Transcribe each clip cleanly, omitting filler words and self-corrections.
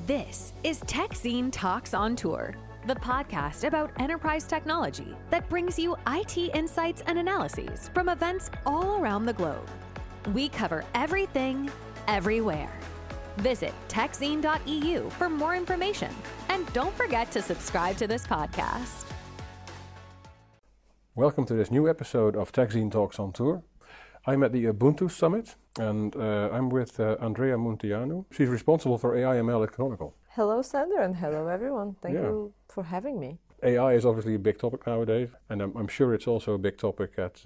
This is Techzine Talks on Tour, the podcast about enterprise technology that brings you IT insights and analyses from events all around the globe. We cover everything, everywhere. Visit techzine.eu for more information, and don't forget to subscribe to this podcast. Welcome to this new episode of Techzine Talks on Tour. I'm at the Ubuntu Summit, and I'm with Andreea Munteanu. She's responsible for AI/ML at Canonical. Hello, Sander, and hello, everyone. Thank you for having me. AI is obviously a big topic nowadays, and I'm sure it's also a big topic at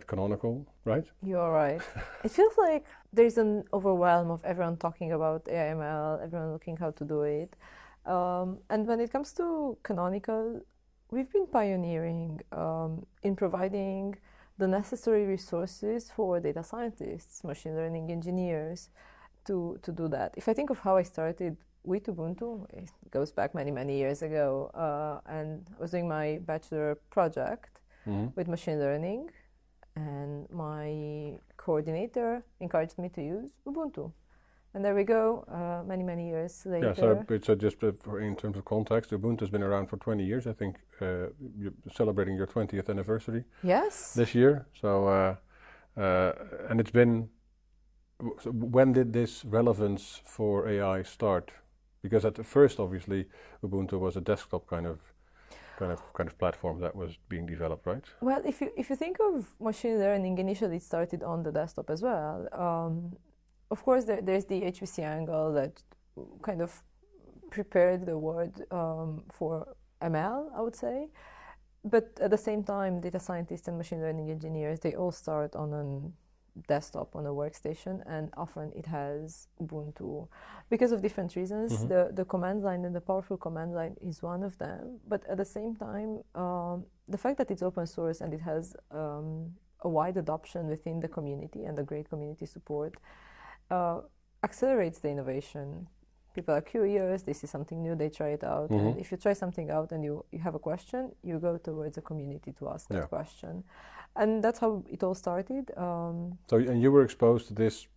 Canonical, right? You're right. It feels like there's an overwhelm of everyone talking about AI/ML, everyone looking how to do it. And when it comes to Canonical, we've been pioneering in providing the necessary resources for data scientists, machine learning engineers to do that. If I think of how I started with Ubuntu, it goes back many years ago, and I was doing my bachelor project with machine learning, and my coordinator encouraged me to use Ubuntu. And there we go, many years later. Yeah, so just in terms of context, Ubuntu has been around for 20 years. I think you're celebrating your 20th anniversary. Yes. This year. So, and it's been. So when did this relevance for AI start? Because at the first, obviously, Ubuntu was a desktop kind of platform that was being developed, right? Well, if you think of machine learning, initially it started on the desktop as well. Of course, there's the HPC angle that kind of prepared the world for ML, I would say. But at the same time, data scientists and machine learning engineers, they all start on a desktop, on a workstation, and often it has Ubuntu. Because of different reasons, the command line and the powerful command line is one of them. But at the same time, the fact that it's open source and it has a wide adoption within the community and the great community support accelerates the innovation. People are curious, they see something new, they try it out. And if you try something out and you have a question, you go towards the community to ask that question. And that's how it all started. And you were exposed to this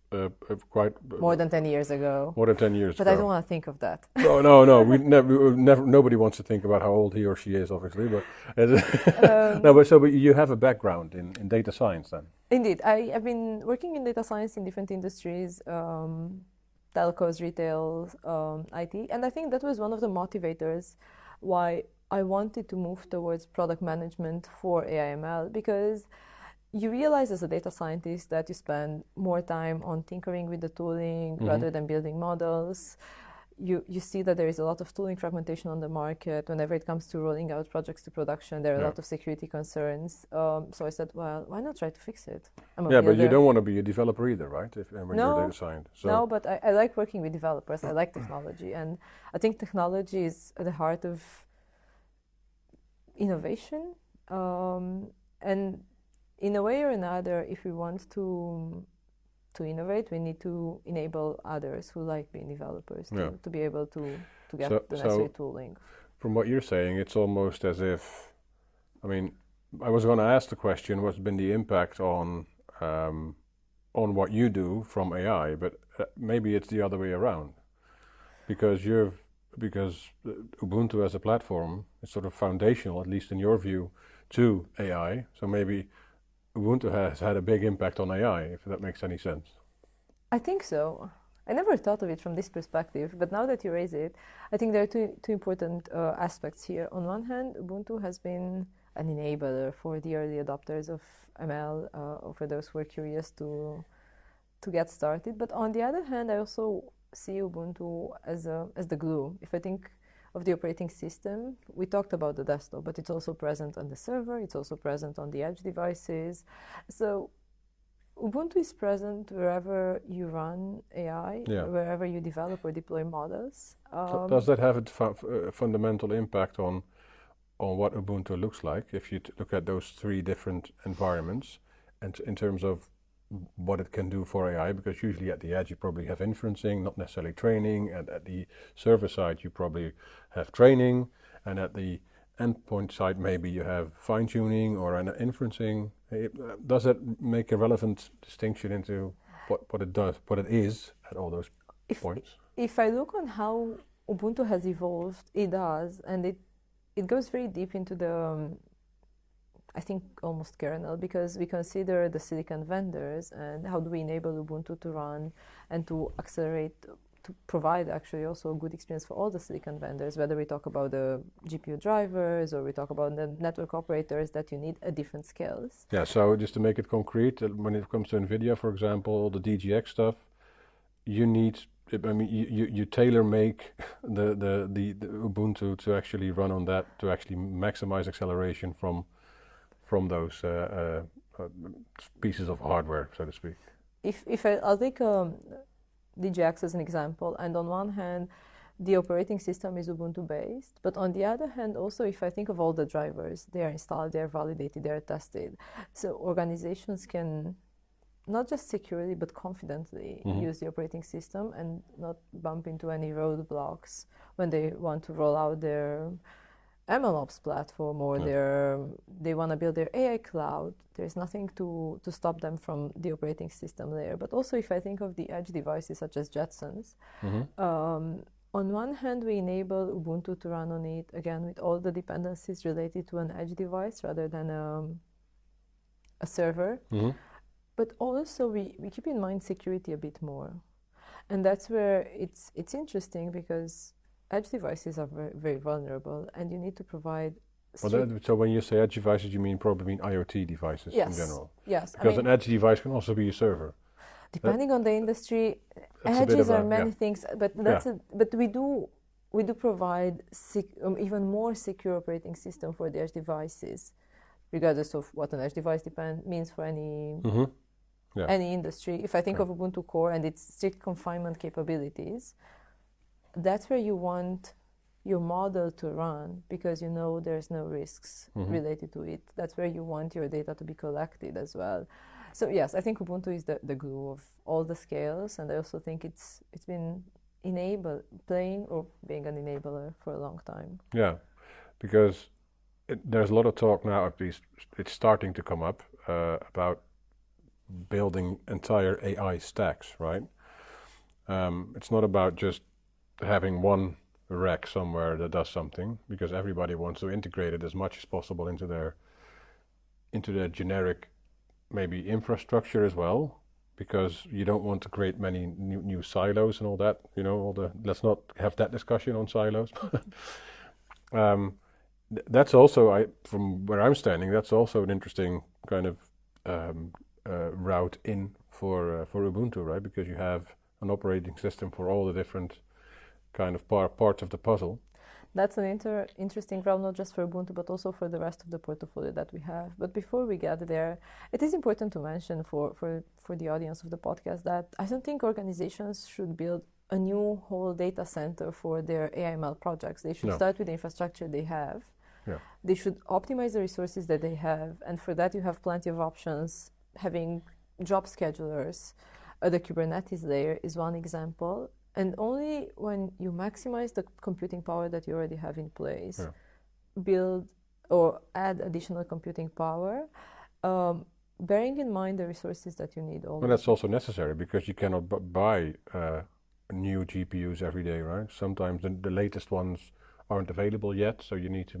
quite... more than 10 years ago. More than 10 years but ago. I don't want to think of that. No. We never. Nobody wants to think about how old he or she is, obviously. But but you have a background in data science, then. Indeed, I've been working in data science in different industries, telcos, retail, IT, and I think that was one of the motivators why I wanted to move towards product management for AI/ML, because you realize as a data scientist that you spend more time on tinkering with the tooling rather than building models. You see that there is a lot of tooling fragmentation on the market. Whenever it comes to rolling out projects to production, there are a lot of security concerns. So I said, well, why not try to fix it? But you don't want to be a developer either, right? When you're a data scientist. No, but I like working with developers. I like technology. And I think technology is at the heart of innovation. And in a way or another, if we want to innovate, we need to enable others who like being developers to be able to get the necessary tooling. From what you're saying, it's almost as if, I was going to ask the question, what's been the impact on what you do from AI, but maybe it's the other way around, because Ubuntu as a platform is sort of foundational, at least in your view, to AI. So maybe Ubuntu has had a big impact on AI, if that makes any sense. I think so. I never thought of it from this perspective, but now that you raise it, I think there are two important aspects here. On one hand, Ubuntu has been an enabler for the early adopters of ML, or for those who are curious to get started. But on the other hand, I also see Ubuntu as the glue. If I think of the operating system, we talked about the desktop, but it's also present on the server, it's also present on the edge devices. So Ubuntu is present wherever you run AI, wherever you develop or deploy models. Does that have a fundamental impact on what Ubuntu looks like, if you look at those three different environments, and in terms of what it can do for AI? Because usually at the edge you probably have inferencing, not necessarily training, and at the server side you probably have training, and at the endpoint side maybe you have fine-tuning or an inferencing. Does that make a relevant distinction into what it does, what it is at all those points? if I look on how Ubuntu has evolved, it does, and it goes very deep into the, I think, almost kernel, because we consider the silicon vendors and how do we enable Ubuntu to run and to accelerate, to provide actually also a good experience for all the silicon vendors, whether we talk about the GPU drivers or we talk about the network operators that you need at different scales. Yeah, so just to make it concrete, when it comes to NVIDIA, for example, the DGX stuff, you need, I mean, you tailor make the Ubuntu to actually run on that, to actually maximize acceleration from those pieces of hardware, so to speak. If I'll take DGX as an example, and on one hand, the operating system is Ubuntu based, but on the other hand, also if I think of all the drivers, they are installed, they are validated, they are tested. So organizations can not just securely but confidently use the operating system and not bump into any roadblocks when they want to roll out their MLOps platform or they want to build their AI cloud. There's nothing to stop them from the operating system layer. But also if I think of the edge devices such as Jetsons, on one hand we enable Ubuntu to run on it, again with all the dependencies related to an edge device rather than a server. But also we keep in mind security a bit more. And that's where it's interesting because edge devices are very, very vulnerable, and you need to provide. So when you say edge devices, you probably mean IoT devices in general. Yes, because an edge device can also be a server. Depending on the industry, edges are many things, but but we do provide even more secure operating system for the edge devices, regardless of what an edge device means for any any industry. If I think of Ubuntu Core and its strict confinement capabilities, that's where you want your model to run because you know there's no risks related to it. That's where you want your data to be collected as well. So yes, I think Ubuntu is the glue of all the scales, and I also think it's been being an enabler for a long time. Yeah, because there's a lot of talk now, at least it's starting to come up, about building entire AI stacks, right? It's not about just having one rack somewhere that does something, because everybody wants to integrate it as much as possible into their generic maybe infrastructure as well, because you don't want to create many new silos and all that, let's not have that discussion on silos. That's also, from where I'm standing, that's also an interesting kind of route in for Ubuntu, right? Because you have an operating system for all the different kind of parts of the puzzle. That's an interesting route, not just for Ubuntu, but also for the rest of the portfolio that we have. But before we get there, it is important to mention for the audience of the podcast that I don't think organizations should build a new whole data center for their AI/ML projects. They should start with the infrastructure they have. Yeah. They should optimize the resources that they have, and for that you have plenty of options. Having job schedulers, the Kubernetes layer is one example. And only when you maximize the computing power that you already have in place, build or add additional computing power, bearing in mind the resources that you need always. Well, that's also necessary because you cannot buy new GPUs every day, right? Sometimes the latest ones aren't available yet, so you need to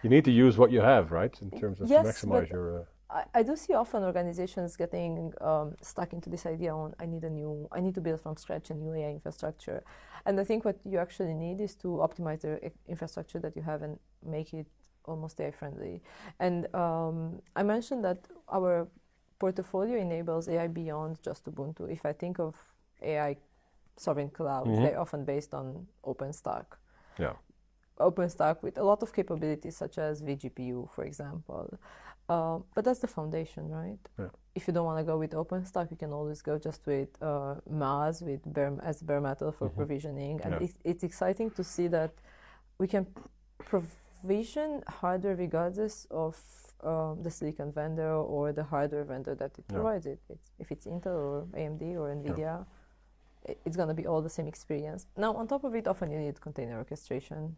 you need to use what you have, right? In terms of to maximize your... I do see often organizations getting stuck into this idea on I need to build from scratch a new AI infrastructure. And I think what you actually need is to optimize the infrastructure that you have and make it almost AI friendly. And I mentioned that our portfolio enables AI beyond just Ubuntu. If I think of AI sovereign clouds, they're often based on OpenStack. Yeah. OpenStack with a lot of capabilities such as vGPU, for example. But that's the foundation, right? Yeah. If you don't want to go with OpenStack, you can always go just with MAAS as bare metal for provisioning. And it's exciting to see that we can provision hardware regardless of the silicon vendor or the hardware vendor that it provides it. If it's Intel or AMD or NVIDIA, it's going to be all the same experience. Now, on top of it, often you need container orchestration.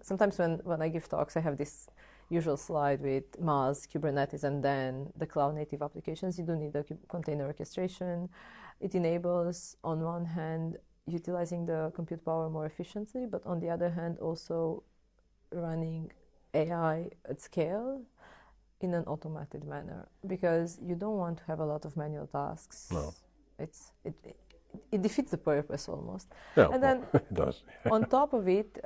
Sometimes when I give talks, I have this usual slide with MAAS, Kubernetes, and then the cloud-native applications. You do need the container orchestration. It enables, on one hand, utilizing the compute power more efficiently, but on the other hand, also running AI at scale in an automated manner, because you don't want to have a lot of manual tasks. No. It defeats the purpose almost. Yeah, and then it does. on top of it,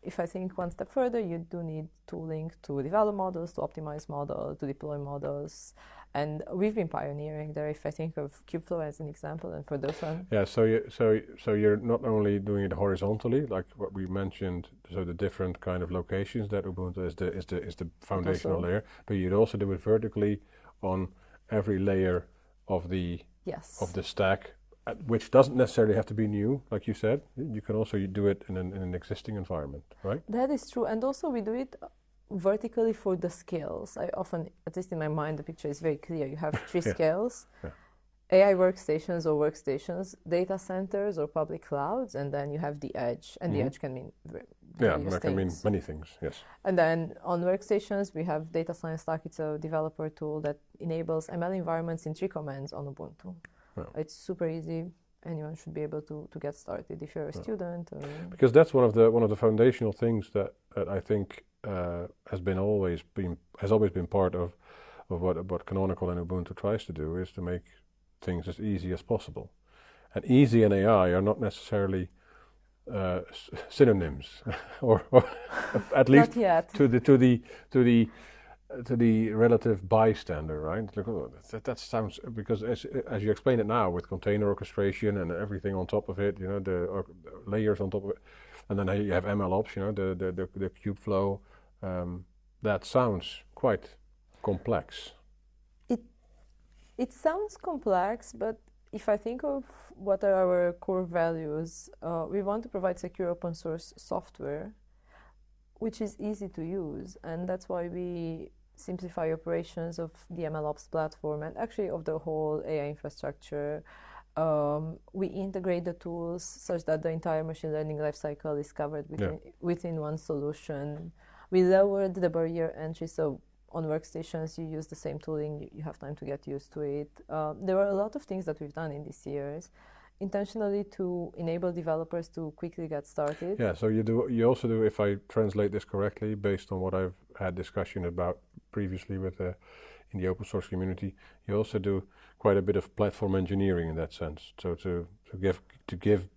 if I think one step further, you do need tooling to develop models, to optimize models, to deploy models. And we've been pioneering there. If I think of Kubeflow as an example, and for those one. Yeah, so you're not only doing it horizontally, like what we mentioned, so the different kind of locations that Ubuntu is the foundational layer, but you'd also do it vertically on every layer of the stack, which doesn't necessarily have to be new, like you said. You can also do it in an existing environment, right? That is true, and also we do it vertically for the scales. I often, at least in my mind, the picture is very clear. You have three scales, AI workstations or workstations, data centers or public clouds, and then you have the edge. And the edge can mean various can mean things. many things, yes. And then on workstations, we have Data Science Stack. It's a developer tool that enables ML environments in 3 commands on Ubuntu. It's super easy. Anyone should be able to get started if you're a student. Because that's one of the foundational things that I think has always been part of what Canonical and Ubuntu tries to do, is to make things as easy as possible. And easy and AI are not necessarily synonyms, or at least not yet. to the relative bystander, right? That sounds, because as you explain it now, with container orchestration and everything on top of it, the layers on top of it, and then you have MLOps, the Kubeflow. That sounds quite complex. It sounds complex, but if I think of what are our core values, we want to provide secure open source software, which is easy to use, and that's why we simplify operations of the MLOps platform and actually of the whole AI infrastructure. We integrate the tools such that the entire machine learning lifecycle is covered within one solution. We lowered the barrier entry, so on workstations you use the same tooling, you have time to get used to it. There are a lot of things that we've done in these years intentionally to enable developers to quickly get started. Yeah, so you also do, if I translate this correctly, based on what I've had discussion about previously in the open source community, you also do quite a bit of platform engineering in that sense. So to give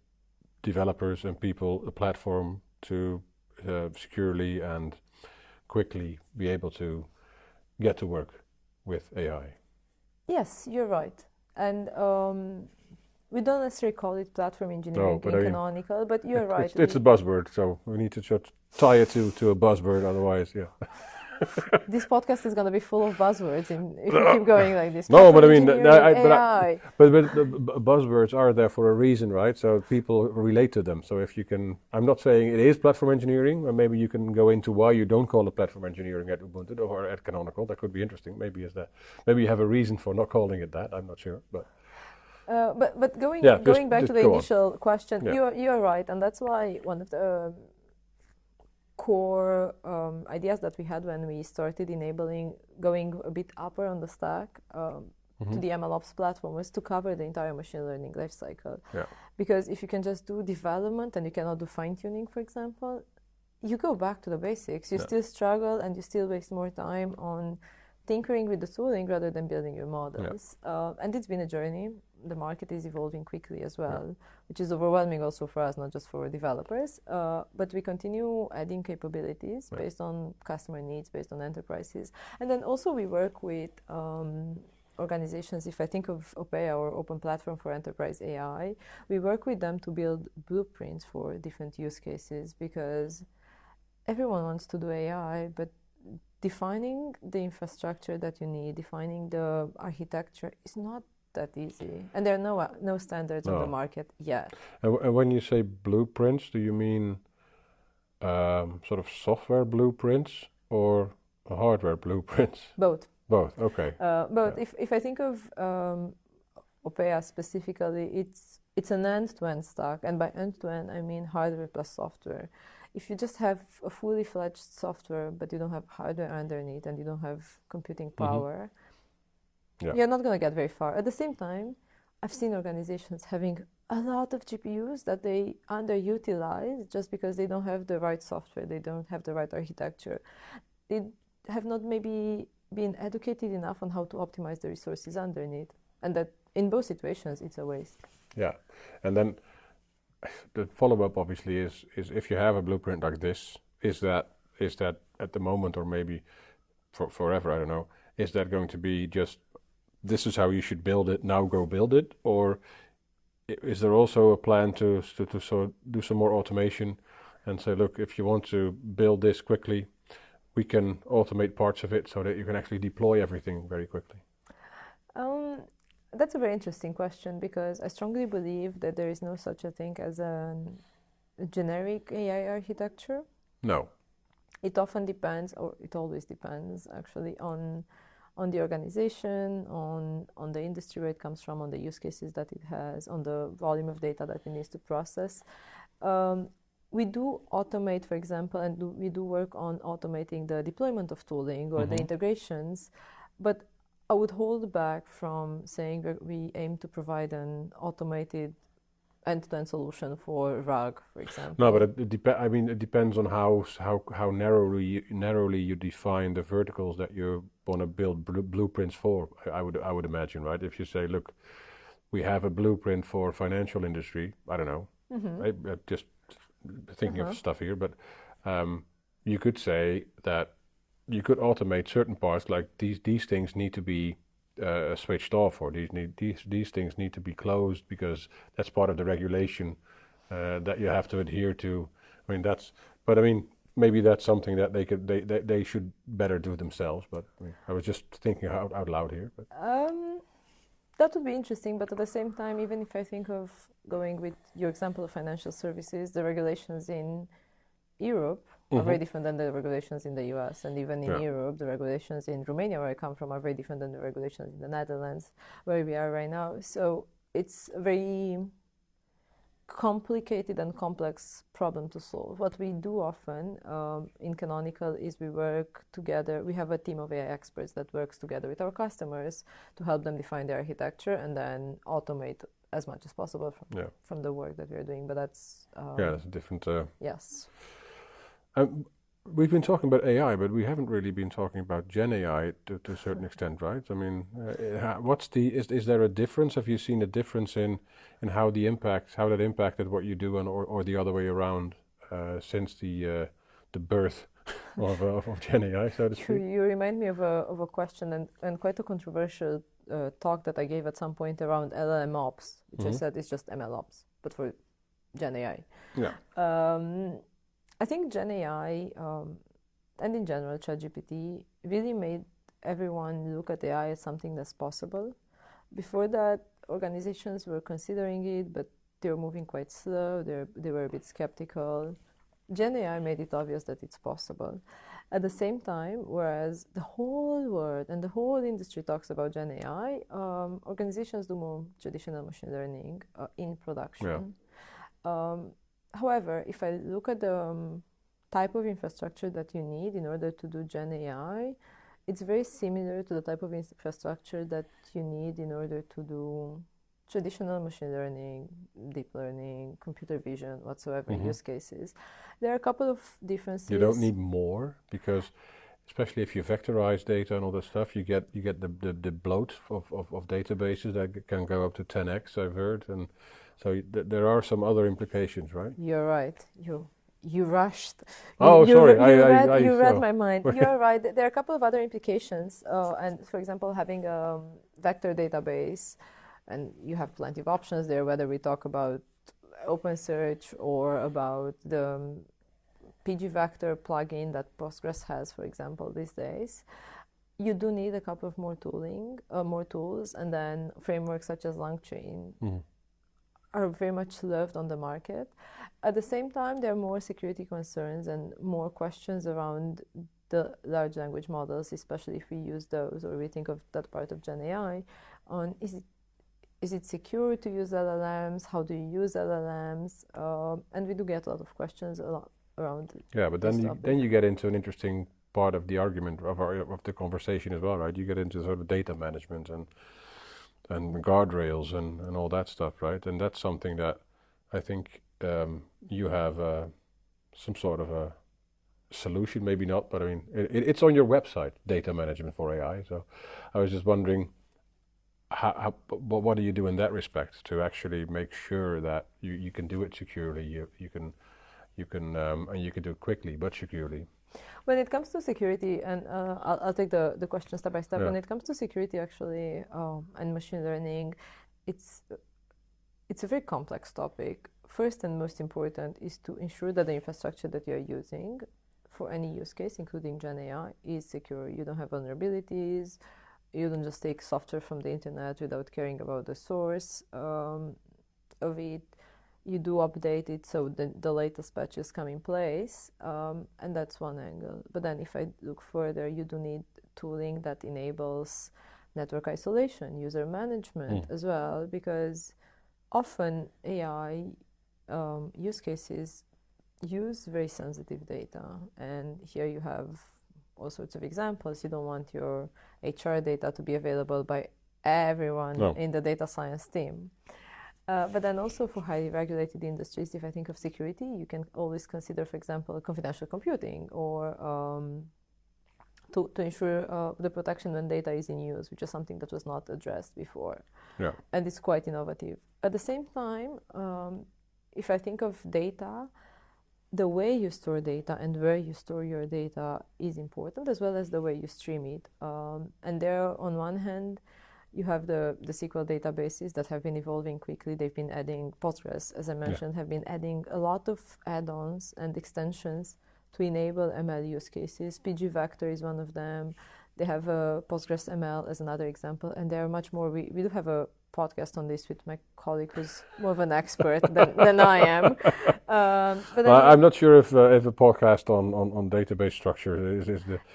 developers and people a platform to securely and quickly be able to get to work with AI. Yes, you're right. And we don't necessarily call it platform engineering in Canonical, but you're right. It's a buzzword, so we need to just tie it to a buzzword, otherwise, This podcast is going to be full of buzzwords if we keep going like this. No, but I mean, but the buzzwords are there for a reason, right? So people relate to them. So if you can, I'm not saying it is platform engineering, or maybe you can go into why you don't call it platform engineering at Ubuntu or at Canonical. That could be interesting. Maybe you have a reason for not calling it that. I'm not sure, but. But going back to the initial question, you're right, and that's why one of the core ideas that we had when we started going a bit upper on the stack to the MLOps platform was to cover the entire machine learning lifecycle. Yeah. Because if you can just do development and you cannot do fine-tuning, for example, you go back to the basics. You still struggle and you still waste more time on tinkering with the tooling rather than building your models. And it's been a journey. The market is evolving quickly as well, which is overwhelming also for us, not just for developers. But we continue adding capabilities based on customer needs, based on enterprises. And then also we work with organizations. If I think of OPEA, or Open Platform for Enterprise AI, we work with them to build blueprints for different use cases, because everyone wants to do AI, but defining the infrastructure that you need, defining the architecture is not that easy, and there are no standards on the market yet. And when you say blueprints, do you mean sort of software blueprints or hardware blueprints? Both. Both. Okay. Both. If I think of OPEA specifically, it's an end-to-end stack, and by end-to-end I mean hardware plus software. If you just have a fully fledged software but you don't have hardware underneath and you don't have computing power, you're not going to get very far. At the same time, I've seen organizations having a lot of GPUs that they underutilize just because they don't have the right software, they don't have the right architecture. They have not maybe been educated enough on how to optimize the resources underneath. And that in both situations, it's a waste. Yeah. And then the follow-up obviously is if you have a blueprint like this, is that at the moment, or maybe forever, I don't know, is that going to be just, this is how you should build it, now go build it? Or is there also a plan to do some more automation and say, look, if you want to build this quickly, we can automate parts of it so that you can actually deploy everything very quickly? That's a very interesting question, because I strongly believe that there is no such a thing as a generic AI architecture. No. It often depends, or it always depends actually, on the organization, on the industry where it comes from, on the use cases that it has, on the volume of data that it needs to process. We do automate, for example, and we do work on automating the deployment of tooling or the integrations, but I would hold back from saying that we aim to provide an automated end-to-end solution for RAG, for example. No, but it depends on how narrowly you define the verticals that you want to build blueprints for. I would imagine, right? If you say, look, we have a blueprint for financial industry, I don't know, right? Just thinking of stuff here, but you could say that you could automate certain parts, like these things need to be switched off, or these things need to be closed because that's part of the regulation that you have to adhere to. I mean, maybe that's something that they should better do themselves. But I was just thinking out loud here. But. That would be interesting, but at the same time, even if I think of going with your example of financial services, the regulations in Europe are very different than the regulations in the US. And even in Europe, the regulations in Romania, where I come from, are very different than the regulations in the Netherlands, where we are right now. So it's a very complicated and complex problem to solve. What we do often in Canonical is we work together. We have a team of AI experts that works together with our customers to help them define their architecture and then automate as much as possible from the work that we're doing. But that's... that's a different... Yes. We've been talking about AI, but we haven't really been talking about Gen AI to a certain extent, right? I mean, is there a difference? Have you seen a difference in how that impacted what you do, or the other way around since the birth of Gen AI, so to speak? You remind me of a question and quite a controversial talk that I gave at some point around MLOps, which I said is just MLOps, but for Gen AI. Yeah. I think Gen AI and in general ChatGPT really made everyone look at AI as something that's possible. Before that, organizations were considering it, but they were moving quite slow. They were a bit skeptical. Gen AI made it obvious that it's possible. At the same time, whereas the whole world and the whole industry talks about Gen AI, organizations do more traditional machine learning in production. Yeah. However, if I look at the type of infrastructure that you need in order to do Gen AI, it's very similar to the type of infrastructure that you need in order to do traditional machine learning, deep learning, computer vision, whatsoever use cases. There are a couple of differences. You don't need more, because especially if you vectorize data and all that stuff, you get the bloat of databases that can go up to 10x, I've heard, and so there are some other implications, right? You're right. You rushed. Sorry. You read my mind. You're right. There are a couple of other implications. And for example, having a vector database, and you have plenty of options there, whether we talk about OpenSearch or about the pgvector plugin that Postgres has, for example, these days. You do need a couple of more tools, and then frameworks such as LangChain are very much loved on the market. At the same time, there are more security concerns and more questions around the large language models, especially if we use those or we think of that part of Gen AI. On is it secure to use LLMs? How do you use LLMs? And we do get a lot of questions around. Yeah, but then you get into an interesting part of the argument of the conversation as well, right? You get into sort of data management and and guardrails and all that stuff, right? And that's something that I think you have some sort of a solution, maybe not, but I mean, it's on your website, data management for AI. So I was just wondering, what do you do in that respect to actually make sure that you can do it securely, you can and you can do it quickly but securely? When it comes to security, and I'll take the question step by step. Yeah. When it comes to security, actually, and machine learning, it's a very complex topic. First and most important is to ensure that the infrastructure that you're using for any use case, including Gen AI, is secure. You don't have vulnerabilities. You don't just take software from the internet without caring about the source of it. You do update it so the latest patches come in place, and that's one angle. But then if I look further, you do need tooling that enables network isolation, user management as well, because often AI use cases use very sensitive data. And here you have all sorts of examples. You don't want your HR data to be available by everyone in the data science team. But then also for highly regulated industries, if I think of security, you can always consider, for example, confidential computing or to ensure the protection when data is in use, which is something that was not addressed before. Yeah. And it's quite innovative. At the same time, if I think of data, the way you store data and where you store your data is important, as well as the way you stream it. And there, on one hand, you have the SQL databases that have been evolving quickly. They've been adding Postgres, as I mentioned, have been adding a lot of add-ons and extensions to enable ML use cases. PG Vector is one of them. They have Postgres ML as another example, and there are much more. We do have a podcast on this with my colleague who's more of an expert than I am. But I'm not sure if a podcast on database structure is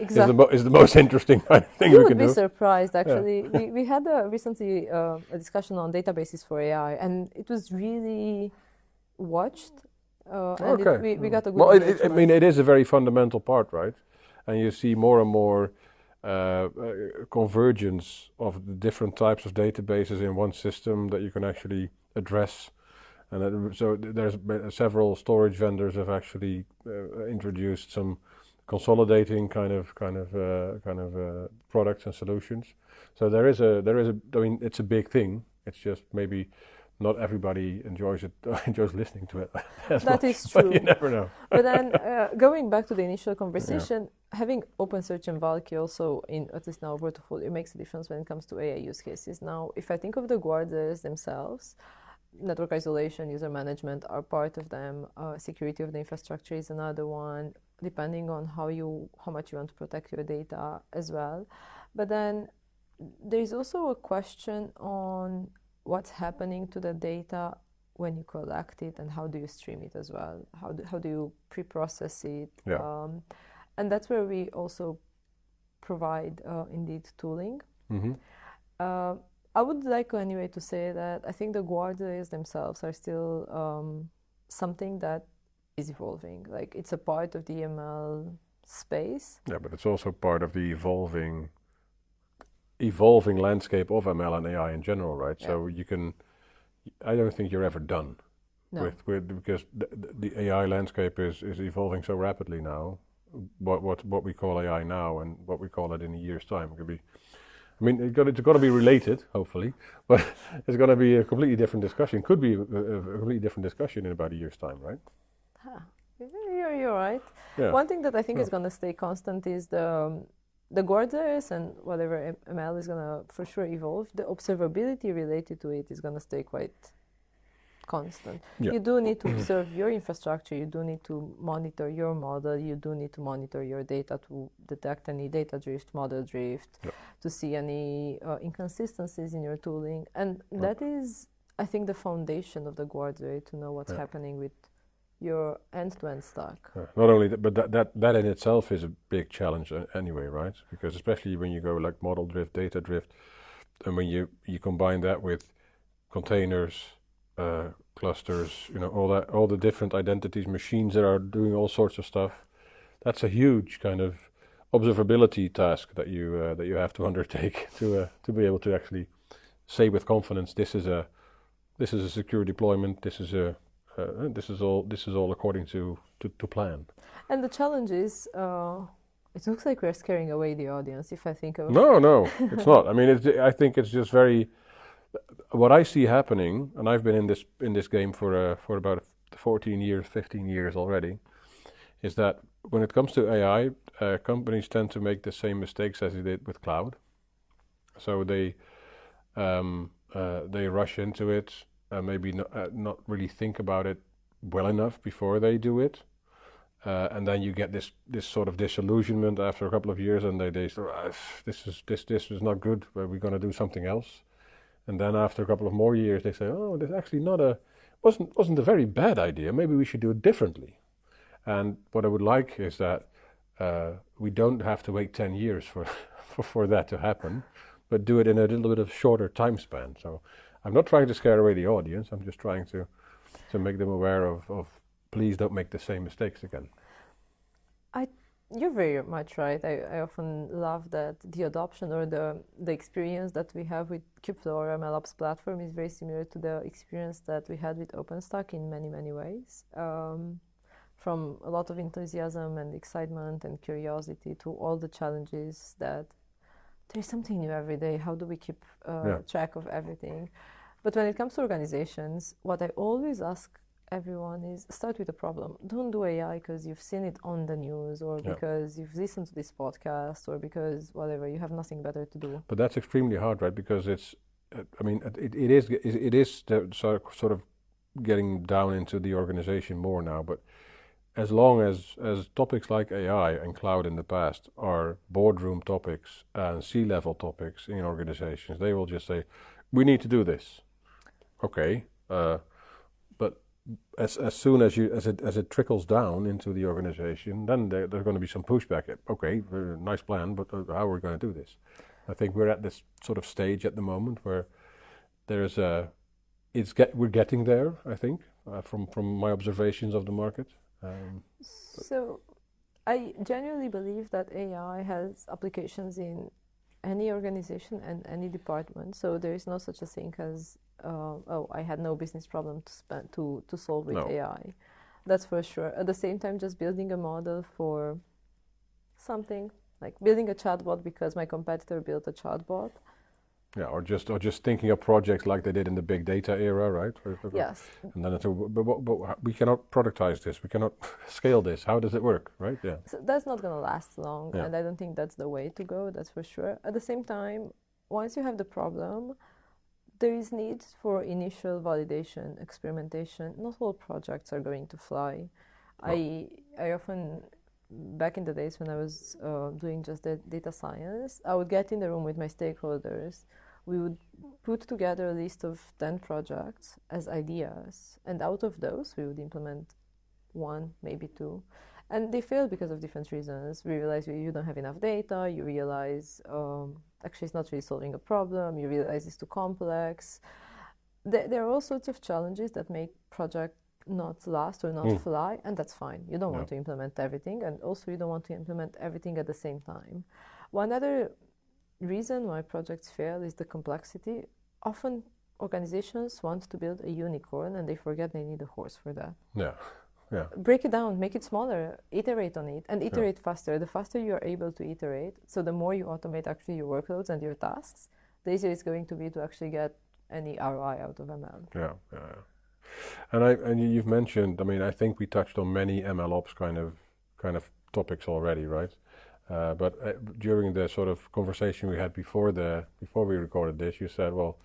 the most interesting kind of thing we can do. You would be surprised, actually. Yeah. We had recently a discussion on databases for AI, and it was really watched. And we got a good engagement. I mean, it is a very fundamental part, right? And you see more and more convergence of the different types of databases in one system that you can actually address. And so there's several storage vendors have actually introduced some consolidating kind of products and solutions. So there is a. I mean, it's a big thing. It's just maybe not everybody enjoys listening to it. That is true. But you never know. But then going back to the initial conversation, having OpenSearch and Valky also in at least in our portfolio makes a difference when it comes to AI use cases. Now, if I think of the guardrails themselves, network isolation, user management are part of them. Security of the infrastructure is another one, depending on how much you want to protect your data as well. But then there is also a question on what's happening to the data when you collect it, and how do you stream it as well? How do you pre-process it? Yeah. And that's where we also provide indeed tooling. Mm-hmm. I would like anyway to say that I think the guardrails themselves are still something that is evolving. Like, it's a part of the ML space. Yeah, but it's also part of the evolving landscape of ML and AI in general, right? Yeah. So I don't think you're ever done with because the AI landscape is evolving so rapidly now. What we call AI now and what we call it in a year's time could be. I mean, it's going to be related, hopefully, but it's going to be a completely different discussion. Could be a completely different discussion in about a year's time, right? You're right. Yeah. One thing that I think is going to stay constant is the guardrails, and whatever ML is going to for sure evolve. The observability related to it is going to stay quite constant. Yeah. You do need to observe your infrastructure. You do need to monitor your model. You do need to monitor your data to detect any data drift, model drift, to see any inconsistencies in your tooling. And that is, I think, the foundation of the guardrail, to know what's happening with your end-to-end stack. Not only that, but that in itself is a big challenge anyway, right? Because especially when you go like model drift, data drift, and when you combine that with containers, clusters, all the different identities, machines that are doing all sorts of stuff, that's a huge kind of observability task that you have to undertake to be able to actually say with confidence, this is a secure deployment. This is all according to plan. And the challenge is, it looks like we're scaring away the audience. If I think of No, it's not. I mean, I think it's just very. What I see happening, and I've been in this game for about 14 years, 15 years already, is that when it comes to AI, companies tend to make the same mistakes as they did with cloud. So they rush into it, maybe not really think about it well enough before they do it, and then you get this sort of disillusionment after a couple of years, and they say, this is not good. We're going to do something else, and then after a couple of more years, they say, oh, this actually wasn't a very bad idea. Maybe we should do it differently. And what I would like is that we don't have to wait 10 years for that to happen, but do it in a little bit of shorter time span. So I'm not trying to scare away the audience. I'm just trying to make them aware of please don't make the same mistakes again. You're very much right. I often love that the adoption or the experience that we have with Kubeflow or MLOps platform is very similar to the experience that we had with OpenStack in many, many ways. From a lot of enthusiasm and excitement and curiosity to all the challenges that there's something new every day. How do we keep track of everything? But when it comes to organizations, what I always ask everyone is start with a problem. Don't do AI because you've seen it on the news or because you've listened to this podcast or because whatever, you have nothing better to do. But that's extremely hard, right? Because it's, I mean, it is sort of getting down into the organization more now, but as long as topics like AI and cloud in the past are boardroom topics and C-level topics in organizations, they will just say, we need to do this. Okay, but as soon as it trickles down into the organization, then there's going to be some pushback. Okay, nice plan, but how are we going to do this? I think we're at this sort of stage at the moment where we're getting there. I think from my observations of the market. So I genuinely believe that AI has applications in any organization and any department. So there is no such a thing as, I had no business problem to solve with AI. That's for sure. At the same time, just building a model for something, like building a chatbot because my competitor built a chatbot. Yeah, or just thinking of projects like they did in the big data era, right? Yes. And then but we cannot productize this. We cannot scale this. How does it work, right? Yeah. So that's not going to last long, and I don't think that's the way to go. That's for sure. At the same time, once you have the problem, there is need for initial validation, experimentation. Not all projects are going to fly. No. I often, back in the days when I was doing just the data science, I would get in the room with my stakeholders. We would put together a list of 10 projects as ideas, and out of those, we would implement 1, maybe 2. And they fail because of different reasons. We realize you don't have enough data, you realize actually it's not really solving a problem, you realize it's too complex. There are all sorts of challenges that make project not last or not fly, and that's fine. You don't want to implement everything, and also you don't want to implement everything at the same time. One other reason why projects fail is the complexity. Often organizations want to build a unicorn and they forget they need a horse for that. Yeah. Break it down, make it smaller, iterate on it, and iterate faster. The faster you are able to iterate, so the more you automate actually your workloads and your tasks, the easier it's going to be to actually get any ROI out of ML. Yeah. And you've mentioned, I mean, I think we touched on many MLOps kind of topics already, right? But during the sort of conversation we had before we recorded this, you said, well,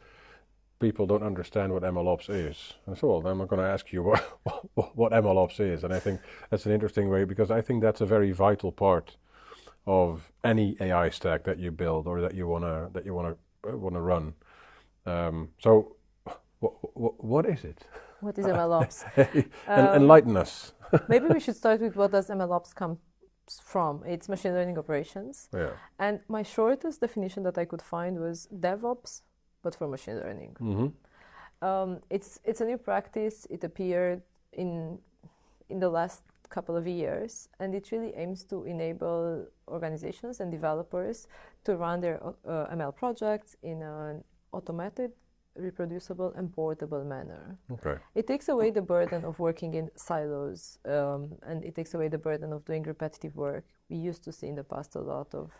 people don't understand what MLOps is. And so, well, then I'm going to ask you what MLOps is. And I think that's an interesting way, because I think that's a very vital part of any AI stack that you build or that you wanna run. So, what is it? What is MLOps? Enlighten us. Maybe we should start with what does MLOps come from. It's machine learning operations. Yeah. And my shortest definition that I could find was DevOps, but for machine learning. Mm-hmm. It's a new practice. It appeared in the last couple of years, and it really aims to enable organizations and developers to run their ML projects in an automated, reproducible, and portable manner. Okay. It takes away the burden of working in silos, and it takes away the burden of doing repetitive work. We used to see in the past a lot of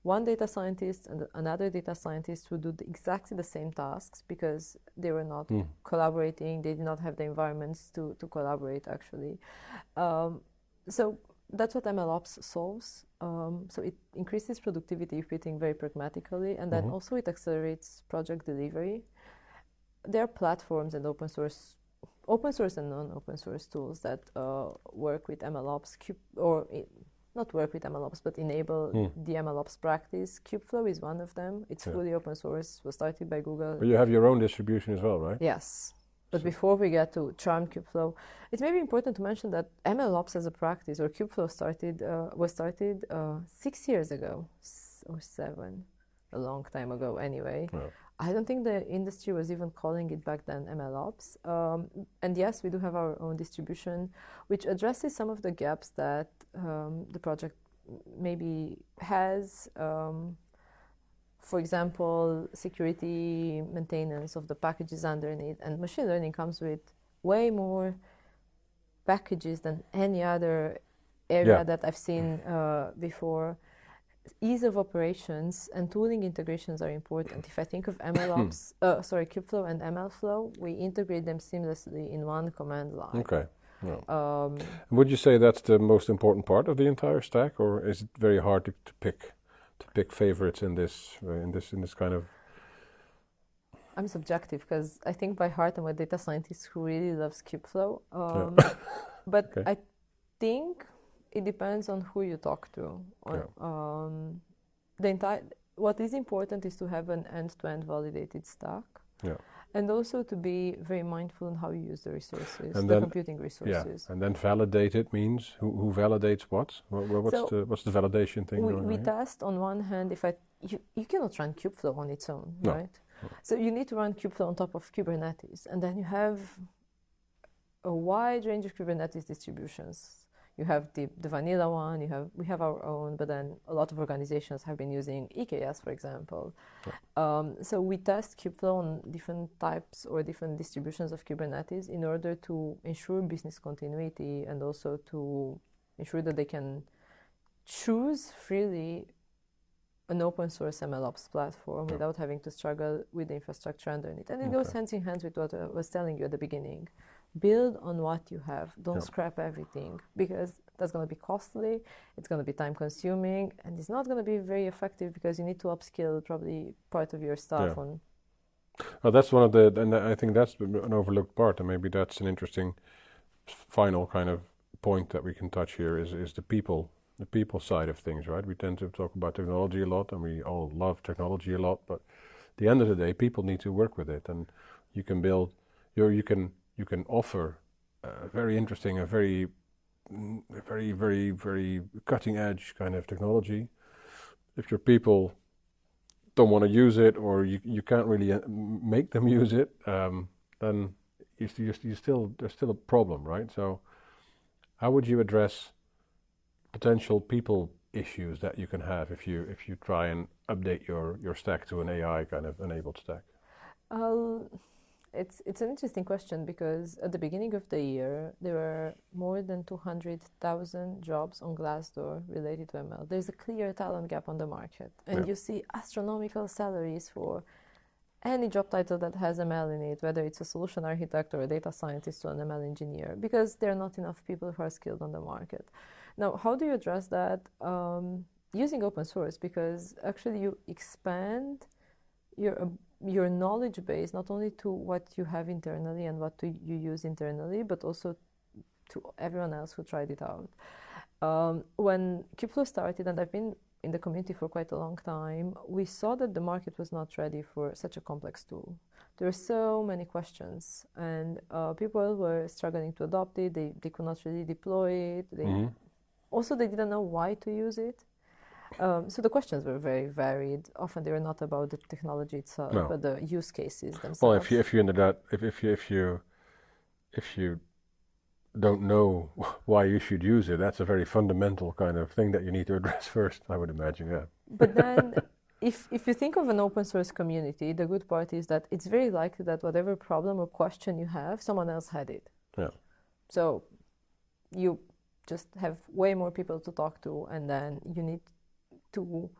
one data scientist and another data scientist who do exactly the same tasks because they were not collaborating. They did not have the environments to collaborate, actually. So that's what MLOps solves. So it increases productivity if we think very pragmatically, and then also it accelerates project delivery. There are platforms and open source and non-open source tools that work with MLOps, not work with MLOps, but enable the MLOps practice. Kubeflow is one of them. It's fully open source, was started by Google. But you have your own distribution as well, right? Yes. But before we get to charm Kubeflow, it's maybe important to mention that MLOps as a practice, or Kubeflow was started 6 years ago, or 7, a long time ago anyway. Yeah. I don't think the industry was even calling it back then MLOps. And yes, we do have our own distribution, which addresses some of the gaps that the project maybe has. For example, security maintenance of the packages underneath, and machine learning comes with way more packages than any other area that I've seen before. Ease of operations and tooling integrations are important. If I think of MLOps, Kubeflow and MLflow, we integrate them seamlessly in one command line. Okay. Yeah. Would you say that's the most important part of the entire stack, or is it very hard to pick favorites in this kind of? I'm subjective because I think by heart I'm a data scientist who really loves Kubeflow. But I think it depends on who you talk to. What is important is to have an end-to-end validated stack. Yeah. And also to be very mindful on how you use the resources, and the computing resources. Yeah. And then validate it means who validates what? What's the validation thing? We test on one hand you cannot run Kubeflow on its own, right? No. So you need to run Kubeflow on top of Kubernetes, and then you have a wide range of Kubernetes distributions. You have the vanilla one, we have our own, but then a lot of organizations have been using EKS, for example. Yeah. So we test Kubeflow on different types or different distributions of Kubernetes in order to ensure business continuity and also to ensure that they can choose freely an open source MLOps platform without having to struggle with the infrastructure underneath. And it goes hand in hand with what I was telling you at the beginning. Build on what you have. Don't scrap everything, because that's going to be costly, it's going to be time consuming, and it's not going to be very effective because you need to upskill probably part of your staff on. Well, that's and I think that's an overlooked part, and maybe that's an interesting final kind of point that we can touch here is the people side of things, right? We tend to talk about technology a lot, and we all love technology a lot, but at the end of the day, people need to work with it, and you can build, you can offer very interesting, a very, very, very, very cutting edge kind of technology. If your people don't want to use it, or you can't really make them use it, then there's still a problem, right? So how would you address potential people issues that you can have if you try and update your stack to an AI kind of enabled stack? It's an interesting question, because at the beginning of the year there were more than 200,000 jobs on Glassdoor related to ML. There's a clear talent gap on the market, and you see astronomical salaries for any job title that has ML in it, whether it's a solution architect or a data scientist or an ML engineer, because there are not enough people who are skilled on the market. Now, how do you address that? Using open source, because actually you expand your knowledge base not only to what you have internally and what you use internally, but also to everyone else who tried it out. When Kubeflow started, and I've been in the community for quite a long time, we saw that the market was not ready for such a complex tool. There were so many questions, and people were struggling to adopt it. They could not really deploy it. Also, they didn't know why to use it. So the questions were very varied. Often they were not about the technology itself, but the use cases themselves. Well, if you don't know why you should use it, that's a very fundamental kind of thing that you need to address first, I would imagine. Yeah. But then if you think of an open source community, the good part is that it's very likely that whatever problem or question you have, someone else had it. Yeah. So you just have way more people to talk to, and then you need to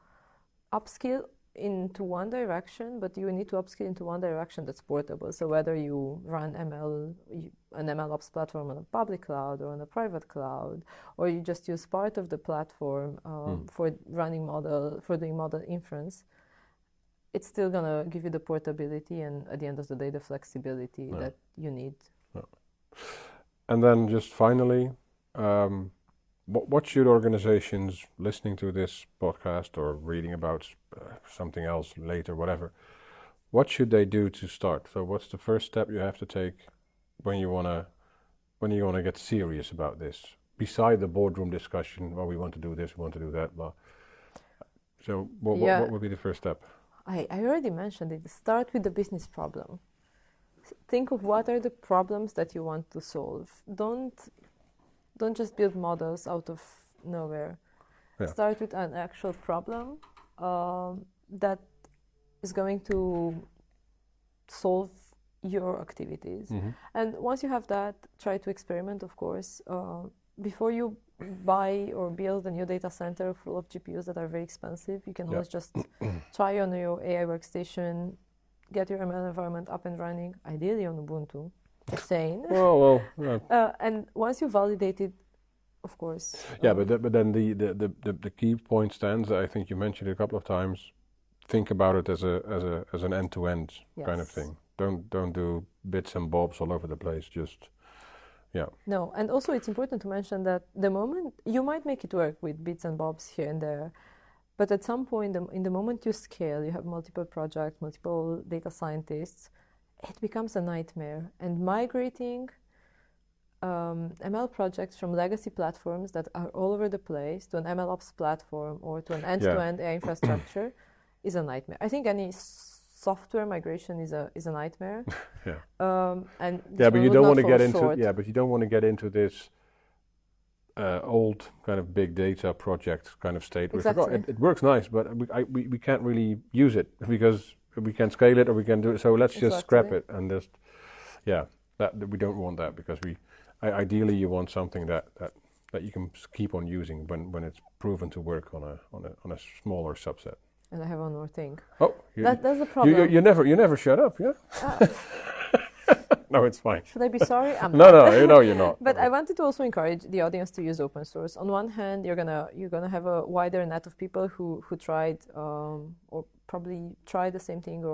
upskill into one direction, but you need to upskill into one direction that's portable. So whether you run an MLOps platform on a public cloud or on a private cloud, or you just use part of the platform for doing model inference, it's still gonna give you the portability and at the end of the day the flexibility that you need. Yeah. And then just finally, what should organizations listening to this podcast or reading about something else later, whatever, what should they do to start? So what's the first step you have to take when you wanna get serious about this? Beside the boardroom discussion, well, we want to do this, we want to do that, blah. So what would be the first step? I already mentioned it. Start with the business problem. Think of what are the problems that you want to solve. Don't just build models out of nowhere. Yeah. Start with an actual problem that is going to solve your activities. Mm-hmm. And once you have that, try to experiment, of course. Before you buy or build a new data center full of GPUs that are very expensive, you can always just try on your AI workstation, get your ML environment up and running, ideally on Ubuntu. Just saying. And once you validate it, of course. Yeah, but then the key point stands. I think you mentioned it a couple of times. Think about it as an end-to-end kind of thing. Don't do bits and bobs all over the place. Just No, and also it's important to mention that the moment you might make it work with bits and bobs here and there, but at some point in the moment you scale, you have multiple projects, multiple data scientists. It becomes a nightmare. And migrating ML projects from legacy platforms that are all over the place to an MLOps platform or to an end-to-end AI infrastructure is a nightmare. I think any software migration is a nightmare. But you don't want to get into but you don't want to get into this old kind of big data project kind of state. Exactly. It works nice, but we can't really use it because we can scale it or we can do it. So let's just scrap it and just that we don't want that because ideally you want something that you can keep on using when it's proven to work on a smaller subset. And I have one more thing. Oh, that's the problem. You never shut up, yeah? No, it's fine. Should I be sorry? No, you're not. But I wanted to also encourage the audience to use open source. On one hand, you're gonna have a wider net of people who tried or probably tried the same thing,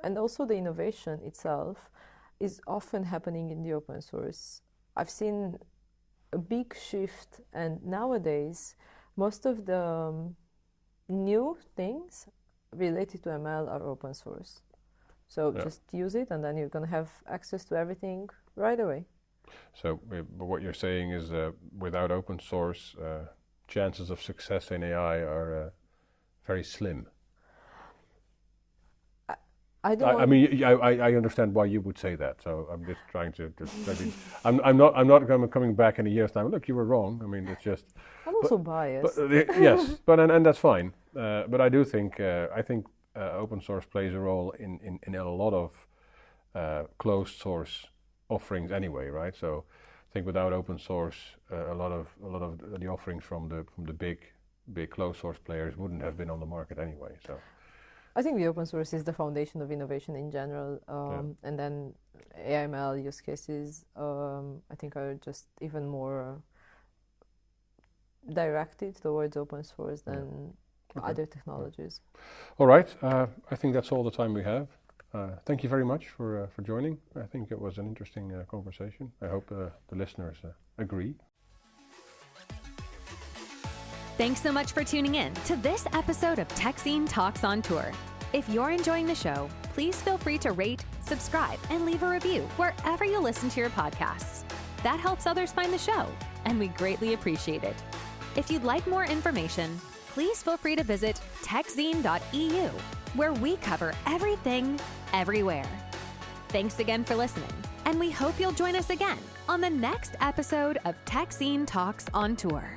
and also the innovation itself is often happening in the open source. I've seen a big shift, and nowadays most of the new things related to ML are open source. So just use it and then you're going to have access to everything right away. So what you're saying is without open source, chances of success in AI are very slim. I understand why you would say that. So I'm just trying to. I'm not coming back in a year's time. Look, you were wrong. I mean, it's just. I'm also biased. Yes, and that's fine. But I do think open source plays a role in a lot of closed source offerings anyway, right? So I think without open source, a lot of the offerings from the big closed source players wouldn't have been on the market anyway. So. I think the open source is the foundation of innovation in general, and then AI/ML use cases I think are just even more directed towards open source than other technologies. All right, I think that's all the time we have. Thank you very much for joining. I think it was an interesting conversation. I hope the listeners agree. Thanks so much for tuning in to this episode of Techzine Talks on Tour. If you're enjoying the show, please feel free to rate, subscribe, and leave a review wherever you listen to your podcasts. That helps others find the show, and we greatly appreciate it. If you'd like more information, please feel free to visit techzine.eu, where we cover everything, everywhere. Thanks again for listening, and we hope you'll join us again on the next episode of Techzine Talks on Tour.